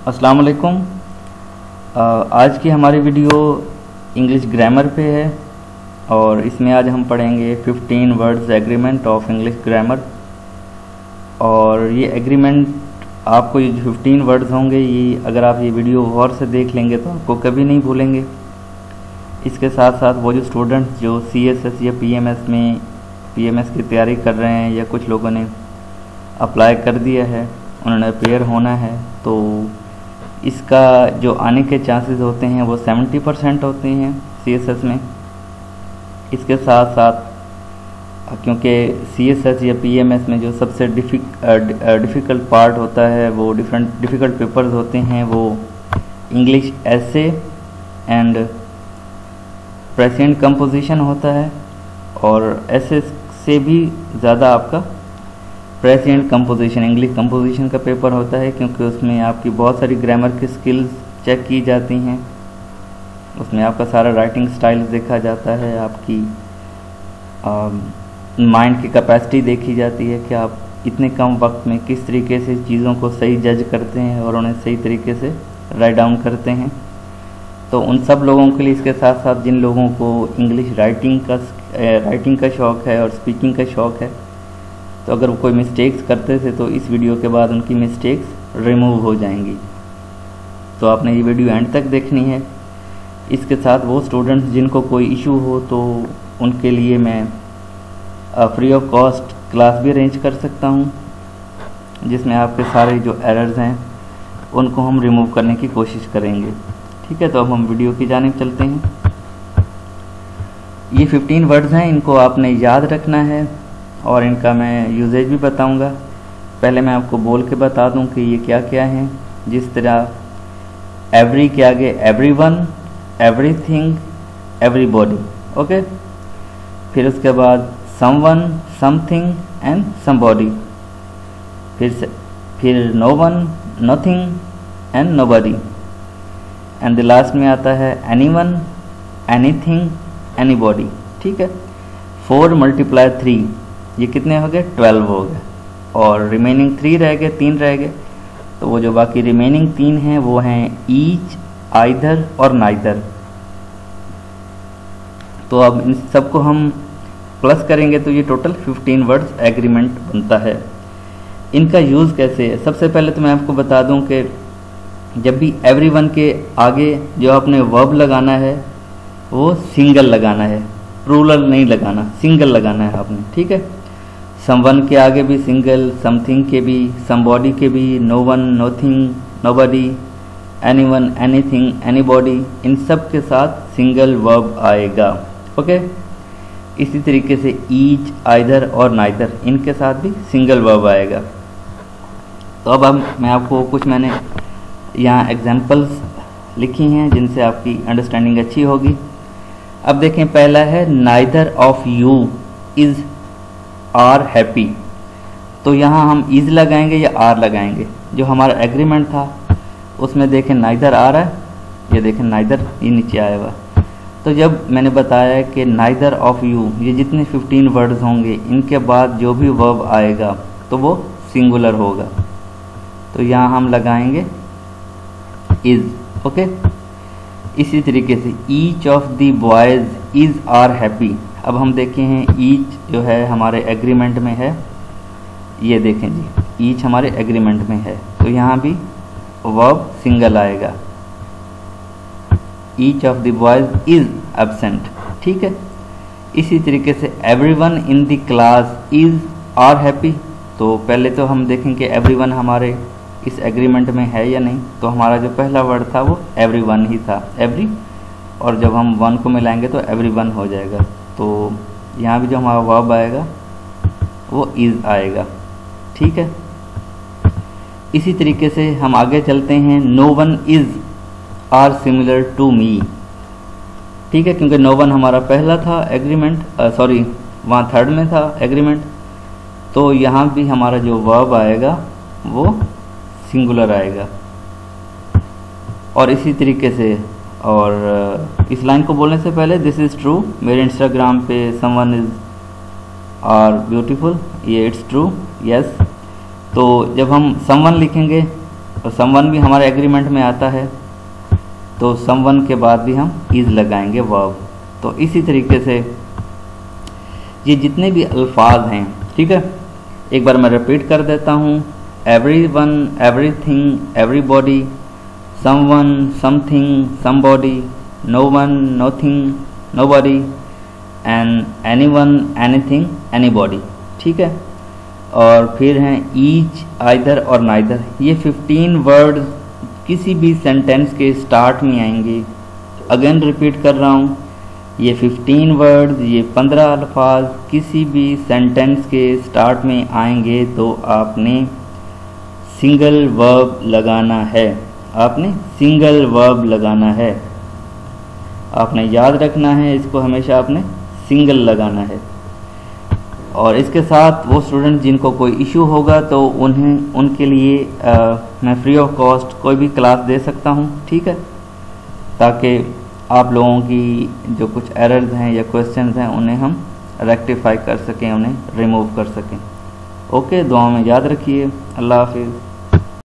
अस्सलाम वालेकुम। आज की हमारी वीडियो इंग्लिश ग्रामर पे है और इसमें आज हम पढ़ेंगे 15 words agreement of English grammar. और ये एग्रीमेंट आपको ये 15 वर्ड्स होंगे, ये अगर आप ये वीडियो गौर से देख लेंगे तो आपको कभी नहीं भूलेंगे। इसके साथ साथ वो जो स्टूडेंट्स जो CSS या PMS की तैयारी कर रहे हैं या कुछ लोगों ने अप्लाई कर दिया है, उन्होंने अपेयर होना है, तो इसका जो आने के चांसेस होते हैं वो 70% होते हैं CSS में। इसके साथ साथ क्योंकि CSS या PMS में जो सबसे डिफ़िकल्ट पार्ट होता है वो डिफ़िकल्ट पेपर्स होते हैं, वो English essay and present composition होता है। और ऐसे से भी ज़्यादा आपका प्रेजेंट कंपोजिशन, इंग्लिश कंपोजिशन का पेपर होता है, क्योंकि उसमें आपकी बहुत सारी ग्रामर की स्किल्स चेक की जाती हैं। उसमें आपका सारा राइटिंग स्टाइल देखा जाता है, आपकी माइंड की कैपेसिटी देखी जाती है कि आप इतने कम वक्त में किस तरीके से चीज़ों को सही जज करते हैं और उन्हें सही तरीके से राइट डाउन करते हैं। तो उन सब लोगों के लिए, इसके साथ साथ जिन लोगों को इंग्लिश राइटिंग का शौक़ है और स्पीकिंग का शौक़ है, तो अगर वो कोई मिस्टेक्स करते थे तो इस वीडियो के बाद उनकी मिस्टेक्स रिमूव हो जाएंगी। तो आपने ये वीडियो एंड तक देखनी है। इसके साथ वो स्टूडेंट्स जिनको कोई इशू हो तो उनके लिए मैं फ्री ऑफ कॉस्ट क्लास भी अरेंज कर सकता हूँ, जिसमें आपके सारे जो एरर्स हैं उनको हम रिमूव करने की कोशिश करेंगे। ठीक है, तो अब हम वीडियो की जानिब चलते हैं। ये 15 वर्ड्स हैं, इनको आपने याद रखना है और इनका मैं यूजेज भी बताऊंगा। पहले मैं आपको बोल के बता दूं कि ये क्या क्या हैं। जिस तरह एवरी के आगे एवरीवन, एवरीथिंग, एवरीबॉडी, ओके। फिर उसके बाद समवन, समथिंग एंड समबॉडी। फिर no one, nothing and nobody. And the last में आता है एनीवन, एनीथिंग, एनीबॉडी। ठीक है, 4 × 3 ये कितने हो गए? 12 हो गए। और रिमेनिंग 3 रह गए, 3 रह गए। तो वो जो बाकी रिमेनिंग 3 हैं वो हैं ईच, आइदर और नाइदर। तो अब इन सबको हम प्लस करेंगे तो ये टोटल 15 वर्ड्स एग्रीमेंट बनता है। इनका यूज़ कैसे है? सबसे पहले तो मैं आपको बता दूं कि जब भी एवरीवन के आगे जो आपने वर्ब लगाना है वो सिंगल लगाना है, प्लूरल नहीं लगाना, सिंगल लगाना है आपने। ठीक है, समवन के आगे भी सिंगल, समथिंग के भी, समबॉडी के भी, no one, nothing, nobody, anyone, anything, anybody, इन सब के साथ सिंगल वर्ब आएगा। ओके, इसी तरीके से ईच, आइदर और नाइदर, इनके साथ भी सिंगल वर्ब आएगा। तो अब मैं आपको कुछ मैंने यहाँ एग्जाम्पल्स लिखी हैं जिनसे आपकी अंडरस्टैंडिंग अच्छी होगी। अब देखें, पहला है neither of you is are happy. तो यहाँ हम इज़ लगाएंगे या आर लगाएंगे? जो हमारा एग्रीमेंट था उसमें देखें नाइदर आ रहा है, ये देखें नाइदर ये नीचे आया हुआ। तो जब मैंने बताया कि नाइदर ऑफ यू, ये जितने 15 वर्ड्स होंगे इनके बाद जो भी वर्ब आएगा तो वो सिंगुलर होगा। तो यहाँ हम लगाएंगे इज़। ओके, इसी तरीके से each of the boys is are happy. अब हम देखे हैं ईच जो है हमारे एग्रीमेंट में है, ये देखें जी, ईच हमारे एग्रीमेंट में है, तो यहाँ भी वर्ब सिंगल आएगा। Each of the boys is absent. ठीक है, इसी तरीके से everyone in the class is are happy. तो पहले तो हम देखें कि एवरीवन हमारे इस एग्रीमेंट में है या नहीं। तो हमारा जो पहला वर्ड था वो एवरीवन ही था, एवरी, और जब हम वन को मिलाएंगे तो एवरीवन हो जाएगा। तो यहाँ भी जो हमारा वर्ब आएगा वो इज़ आएगा। ठीक है, इसी तरीके से हम आगे चलते हैं। No one is are similar to me. ठीक है, क्योंकि नो वन हमारा पहला था एग्रीमेंट, वहाँ थर्ड में था एग्रीमेंट, तो यहाँ भी हमारा जो वर्ब आएगा वो सिंगुलर आएगा। और इसी तरीके से, और इस लाइन को बोलने से पहले दिस इज़ ट्रू, मेरे इंस्टाग्राम पे समवन इज़ आर ब्यूटीफुल, ये इट्स ट्रू, यस। तो जब हम समवन लिखेंगे तो समवन भी हमारे एग्रीमेंट में आता है, तो समवन के बाद भी हम इज़ लगाएंगे वर्ब। तो इसी तरीके से ये जितने भी अल्फाज हैं, ठीक है, एक बार मैं रिपीट कर देता हूँ। Everyone, everything, everybody, someone, something, somebody, no one, nothing, nobody, and anyone, anything, anybody, ठीक है। और फिर हैं ईच, आइदर और नाइदर। ये 15 वर्ड किसी भी सेंटेंस के स्टार्ट में आएंगे। अगेन रिपीट कर रहा हूँ, ये 15 वर्ड्स, ये 15 अल्फाज किसी भी सेंटेंस के स्टार्ट में आएंगे तो आपने सिंगल वर्ब लगाना है। आपने सिंगल वर्ब लगाना है, आपने याद रखना है इसको, हमेशा आपने सिंगल लगाना है। और इसके साथ वो स्टूडेंट जिनको कोई इशू होगा तो उनके लिए मैं फ्री ऑफ कॉस्ट कोई भी क्लास दे सकता हूँ, ठीक है, ताकि आप लोगों की जो कुछ एरर्स हैं या क्वेश्चंस हैं उन्हें हम रेक्टिफाई कर सकें, उन्हें रिमूव कर सकें। ओके, दुआ में याद रखिए। अल्लाह हाफिज़।